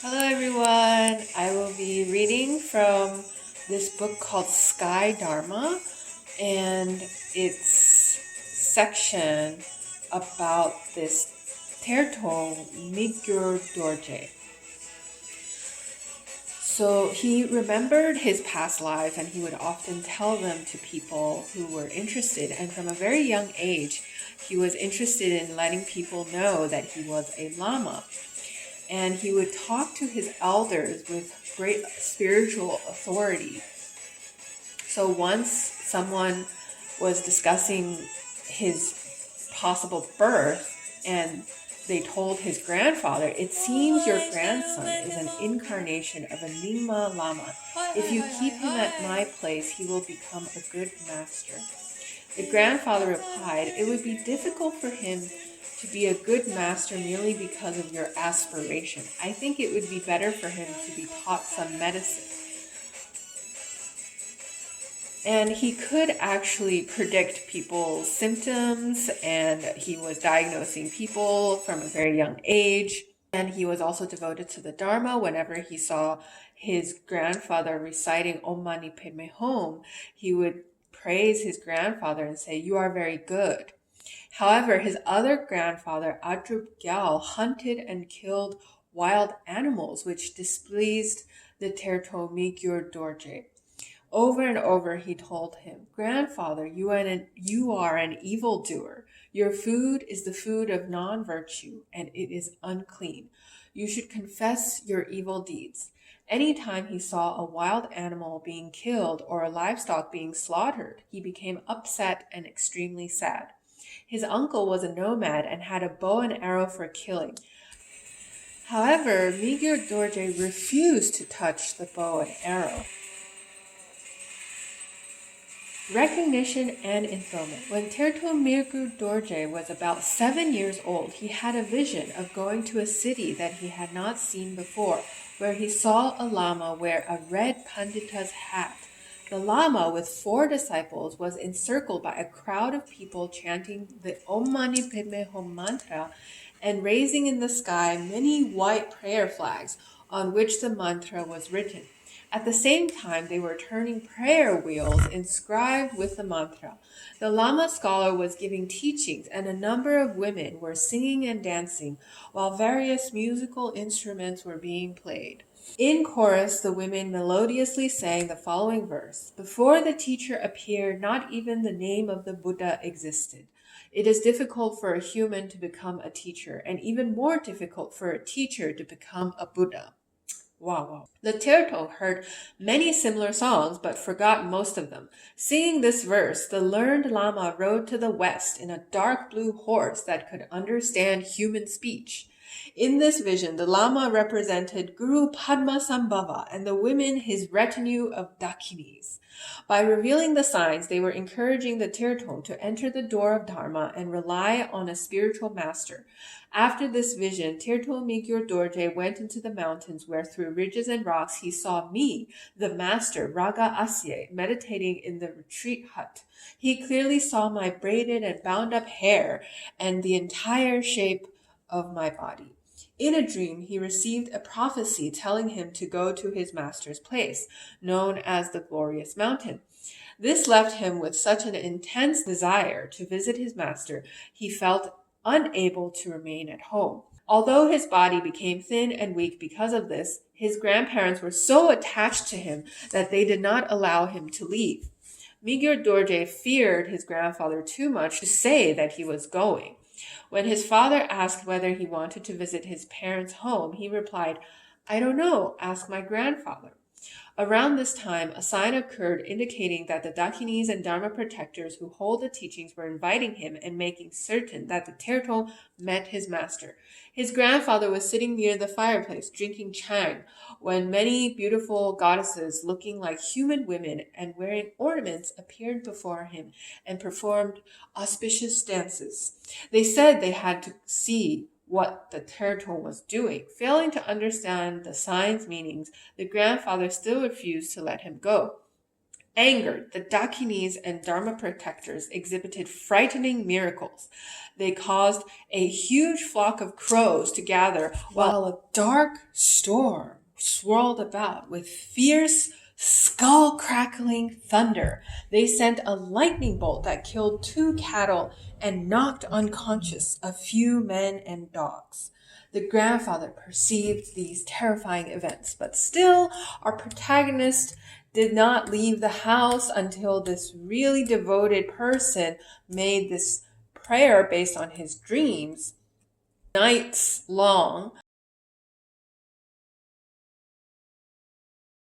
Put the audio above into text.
Hello everyone. I will be reading from this book called Sky Dharma, and it's section about this Tertön Migyur Dorje. So he remembered his past life, and he would often tell them to people who were interested. And from a very young age, he was interested in letting people know that he was a lama. And he would talk to his elders with great spiritual authority. So once someone was discussing his possible birth, and they told his grandfather, "It seems your grandson is an incarnation of a Nyingma Lama. If you keep him at my place, he will become a good master." The grandfather replied, "It would be difficult for him to be a good master merely because of your aspiration. I think it would be better for him to be taught some medicine." And he could actually predict people's symptoms, and he was diagnosing people from a very young age. And he was also devoted to the Dharma. Whenever he saw his grandfather reciting Om Mani Padme Hum, he would praise his grandfather and say, "You are very good." However, his other grandfather, Adrup Gyal, hunted and killed wild animals, which displeased the Tertön Migyur Dorje. Over and over he told him, "Grandfather, you are an evildoer. Your food is the food of non-virtue, and it is unclean. You should confess your evil deeds." Anytime he saw a wild animal being killed or a livestock being slaughtered, he became upset and extremely sad. His uncle was a nomad and had a bow and arrow for killing. However, Migyur Dorje refused to touch the bow and arrow. Recognition and enthronement. When Tertön Migyur Dorje was about 7 years old, he had a vision of going to a city that he had not seen before, where he saw a lama wear a red pandita's hat. The lama, with 4 disciples, was encircled by a crowd of people chanting the Om Mani Padme Hum mantra and raising in the sky many white prayer flags on which the mantra was written. At the same time, they were turning prayer wheels inscribed with the mantra. The Lama scholar was giving teachings, and a number of women were singing and dancing, while various musical instruments were being played. In chorus, the women melodiously sang the following verse: "Before the teacher appeared, not even the name of the Buddha existed. It is difficult for a human to become a teacher, and even more difficult for a teacher to become a Buddha." Wow. The Tertön heard many similar songs, but forgot most of them. Singing this verse, the learned Lama rode to the west in a dark blue horse that could understand human speech. In this vision, the Lama represented Guru Padmasambhava and the women his retinue of Dakinis. By revealing the signs, they were encouraging the Tertön to enter the door of Dharma and rely on a spiritual master. After this vision, Tertön Migyur Dorje went into the mountains, where through ridges and rocks he saw me, the master, Raga Asye, meditating in the retreat hut. He clearly saw my braided and bound up hair and the entire shape of my body. In a dream, he received a prophecy telling him to go to his master's place, known as the Glorious Mountain. This left him with such an intense desire to visit his master, he felt unable to remain at home. Although his body became thin and weak because of this, his grandparents were so attached to him that they did not allow him to leave. Migyur Dorje feared his grandfather too much to say that he was going. When his father asked whether he wanted to visit his parents' home, he replied, "I don't know, ask my grandfather." Around this time, a sign occurred indicating that the Dakinis and Dharma protectors who hold the teachings were inviting him and making certain that the Tertön met his master. His grandfather was sitting near the fireplace drinking chang when many beautiful goddesses looking like human women and wearing ornaments appeared before him and performed auspicious dances. They said they had to see what the Tertön was doing. Failing to understand the signs' meanings, the grandfather still refused to let him go. Angered, the Dakinis and Dharma protectors exhibited frightening miracles. They caused a huge flock of crows to gather while a dark storm swirled about with fierce, skull-crackling thunder. They sent a lightning bolt that killed 2 cattle and knocked unconscious a few men and dogs. The grandfather perceived these terrifying events, but still our protagonist did not leave the house until this really devoted person made this prayer based on his dreams, nights long,